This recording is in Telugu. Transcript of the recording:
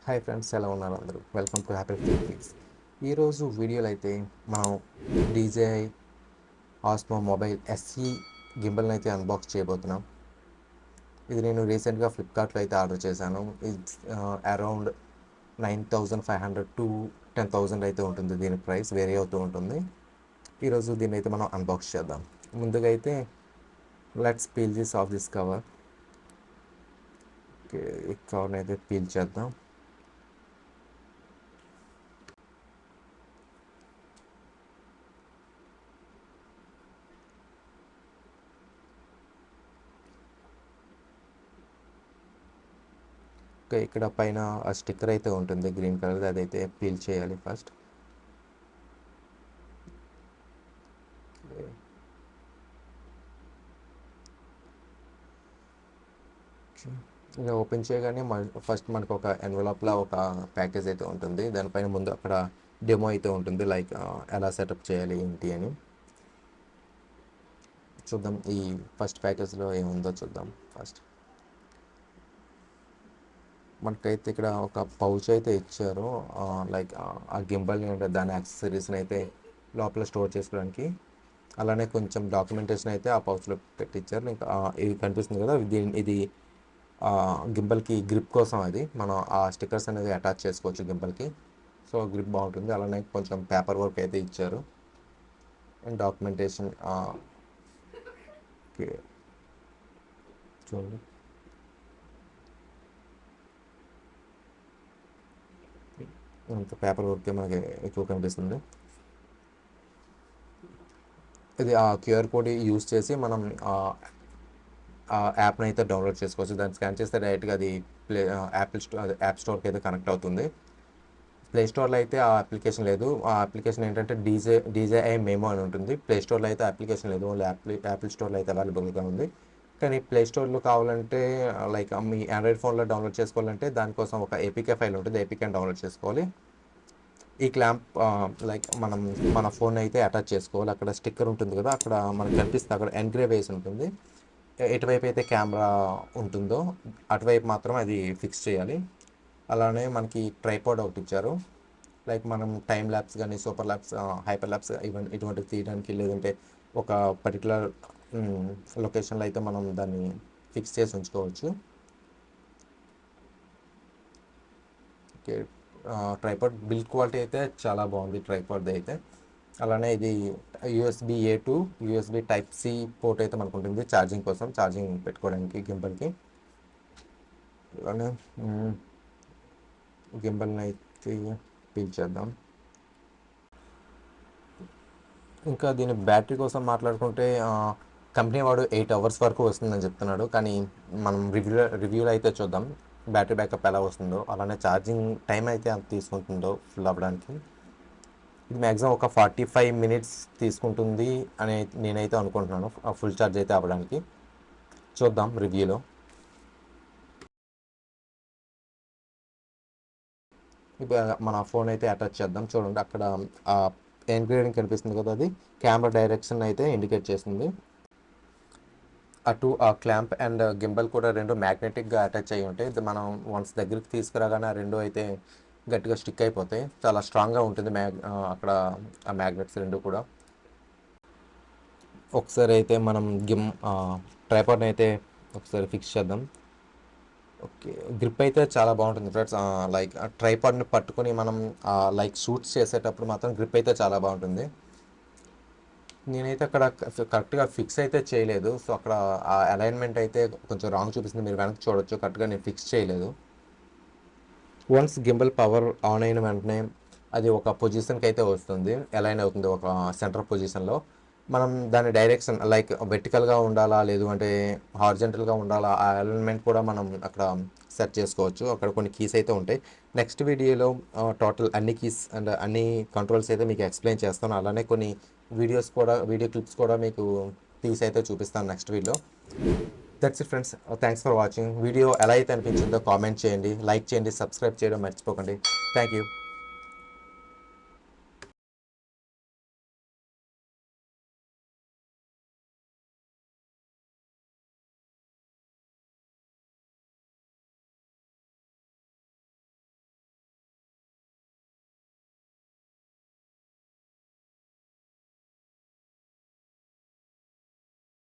హాయ్ ఫ్రెండ్స్, ఎలా ఉన్నారు అందరూ? Welcome to happy fix. ఈరోజు వీడియోలో అయితే మనం dji OSMO మొబైల్ SE గింబల్ని అయితే అన్బాక్స్ చేయబోతున్నాం. ఇది నేను రీసెంట్గా ఫ్లిప్కార్ట్లో అయితే ఆర్డర్ చేశాను. ఇట్స్ అరౌండ్ 9,500 to 10,000 అయితే ఉంటుంది. దీని ప్రైస్ వేరీ అవుతూ ఉంటుంది. ఈరోజు దీన్ని అయితే మనం అన్బాక్స్ చేద్దాం. ముందుగా అయితే let's peel this of this cover. Okay, ఈ కవర్ని అయితే పీల్ చేద్దాం. ఓకే, ఇక్కడ పైన ఆ స్టిక్కర్ అయితే ఉంటుంది గ్రీన్ కలర్, అదైతే పీల్ చేయాలి ఫస్ట్. ఇలా ఓపెన్ చేయగానే ఫస్ట్ మనకు ఒక ఎన్వలప్లా ఒక ప్యాకేజ్ అయితే ఉంటుంది. దానిపైన ముందు అక్కడ డెమో అయితే ఉంటుంది, లైక్ ఎలా సెటప్ చేయాలి ఏంటి అని. చూద్దాం ఈ ఫస్ట్ ప్యాకేజ్లో ఏముందో చూద్దాం. ఫస్ట్ మనకైతే ఇక్కడ ఒక పౌచ్ అయితే ఇచ్చారు, లైక్ ఆ గింబల్ని అంటే దాని యాక్సెసరీస్ని అయితే లోపల స్టోర్ చేసుకోవడానికి. అలానే కొంచెం డాక్యుమెంటేషన్ అయితే ఆ పౌచ్లో పెట్టించారు. ఇంకా ఇది కనిపిస్తుంది కదా, ఇది గింబల్కి గ్రిప్ కోసం అది మనం ఆ స్టిక్కర్స్ అనేది అటాచ్ చేసుకోవచ్చు గింబల్కి. సో గ్రిప్ బాగుంటుంది. అలానే కొంచెం పేపర్ వర్క్ అయితే ఇచ్చారు అండ్ డాక్యుమెంటేషన్. ఓకే, చూడండి. ఇంత పేపర్ వర్క్ మనకి ఎక్కువ కనిపిస్తుంది. ఇది ఆ క్యూఆర్ కోడ్ యూజ్ చేసి మనం యాప్ని అయితే డౌన్లోడ్ చేసుకోవచ్చు. దాన్ని స్కాన్ చేస్తే డైరెక్ట్గా అది యాప్ స్టోర్కి అయితే కనెక్ట్ అవుతుంది. ప్లే స్టోర్లో అయితే ఆ అప్లికేషన్ లేదు. ఆ అప్లికేషన్ ఏంటంటే డీజేఐ మెమో అని ఉంటుంది. ప్లే స్టోర్లో అయితే అప్లికేషన్ లేదు, ఓన్లీ యాపిల్ స్టోర్లో అయితే అవైలబుల్గా ఉంది. కానీ ప్లే స్టోర్లో కావాలంటే, లైక్ మీ ఆండ్రాయిడ్ ఫోన్లో డౌన్లోడ్ చేసుకోవాలంటే దానికోసం ఒక ఏపీకే ఫైల్ ఉంటుంది, ఏపీకే డౌన్లోడ్ చేసుకోవాలి. ఈ క్లాంప్ లైక్ మన ఫోన్ అయితే అటాచ్ చేసుకోవాలి. అక్కడ స్టిక్కర్ ఉంటుంది కదా, అక్కడ మనకు కనిపిస్తుంది, అక్కడ ఎన్గ్రేవ్ వేసి ఉంటుంది. ఎటువైపు అయితే కెమెరా ఉంటుందో అటువైపు మాత్రం అది ఫిక్స్ చేయాలి. అలానే మనకి ట్రైపాడ్ ఒకటి ఇచ్చారు, లైక్ మనం టైం ల్యాబ్స్ కానీ సూపర్ ల్యాబ్స్, హైపర్ ల్యాబ్స్ ఇటువంటివి తీయడానికి, లేదంటే ఒక పర్టికులర్ లొకేషన్లో అయితే మనం దాన్ని ఫిక్స్ చేసి ఉంచుకోవచ్చు. ఓకే, ట్రైపాడ్ బిల్డ్ క్వాలిటీ అయితే చాలా బాగుంది ట్రైపాడ్ది అయితే. అలానే ఇది USB-A to USB Type-C port అయితే మనకు ఉంటుంది ఛార్జింగ్ కోసం, ఛార్జింగ్ పెట్టుకోవడానికి గింబల్కి. అలానే గింబల్ని అయితే పీల్చేద్దాం. ఇంకా దీని బ్యాటరీ కోసం మాట్లాడుకుంటే కంపెనీ వాడు 8 hours వరకు వస్తుందని చెప్తున్నాడు. కానీ మనం రివ్యూలో అయితే చూద్దాం బ్యాటరీ బ్యాకప్ ఎలా వస్తుందో, అలానే ఛార్జింగ్ టైం అయితే ఎంత తీసుకుంటుందో ఫుల్ అవ్వడానికి. ఇది మ్యాక్సిమం ఒక 45 minutes తీసుకుంటుంది అని నేనైతే అనుకుంటున్నాను, ఫుల్ ఛార్జ్ అయితే అవ్వడానికి. చూద్దాం రివ్యూలో. ఇప్పుడు మన ఫోన్ అయితే అటాచ్ చేద్దాం. చూడండి, అక్కడ ఎన్గ్రేవింగ్ కనిపిస్తుంది కదా, అది కెమెరా డైరెక్షన్ అయితే ఇండికేట్ చేస్తుంది. అటు ఆ క్లాంప్ అండ్ గింబల్ కూడా రెండు మ్యాగ్నెటిక్గా అటాచ్ అయ్యి ఉంటాయి. ఇది మనం వన్స్ దగ్గరికి తీసుకురాగానే ఆ రెండు అయితే గట్టిగా స్టిక్ అయిపోతాయి. చాలా స్ట్రాంగ్గా ఉంటుంది అక్కడ ఆ మ్యాగ్నెట్స్ రెండు కూడా. ఒకసారి అయితే మనం ట్రైపాడ్ని అయితే ఒకసారి ఫిక్స్ చేద్దాం. ఓకే, గ్రిప్ అయితే చాలా బాగుంటుంది ఫ్రెండ్స్. లైక్ ట్రైపాడ్ని పట్టుకొని మనం లైక్ షూట్స్ చేసేటప్పుడు మాత్రం గ్రిప్ అయితే చాలా బాగుంటుంది. నేనైతే అక్కడ కరెక్ట్గా ఫిక్స్ అయితే చేయలేదు, సో అక్కడ ఆ అలైన్మెంట్ అయితే కొంచెం రాంగ్ చూపిస్తుంది. మీరు వెనక్కి చూడొచ్చు, కరెక్ట్గా నేను ఫిక్స్ చేయలేదు. వన్స్ గింబల్ పవర్ ఆన్ అయిన వెంటనే అది ఒక పొజిషన్కి అయితే వస్తుంది, అలైన్ అవుతుంది ఒక సెంటర్ పొజిషన్లో. మనం దాని డైరెక్షన్ లైక్ వెర్టికల్గా ఉండాలా, లేదు అంటే హారిజెంటల్గా ఉండాలా, ఆ అలైన్మెంట్ కూడా మనం అక్కడ సెట్ చేసుకోవచ్చు. అక్కడ కొన్ని కీస్ అయితే ఉంటాయి. నెక్స్ట్ వీడియోలో టోటల్ అన్ని కీస్ అండ్ అన్ని కంట్రోల్స్ అయితే మీకు ఎక్స్ప్లెయిన్ చేస్తాను. అలానే కొన్ని వీడియో క్లిప్స్ కూడా మీకు తీసి అయితే చూపిస్తాను నెక్స్ట్ వీడియోలో. That's it friends, thanks for watching. Video ఎలా అయితే అనిపించిందో కామెంట్ చేయండి, లైక్ చేయండి, సబ్స్క్రైబ్ చేయడం మర్చిపోకండి. Thank you.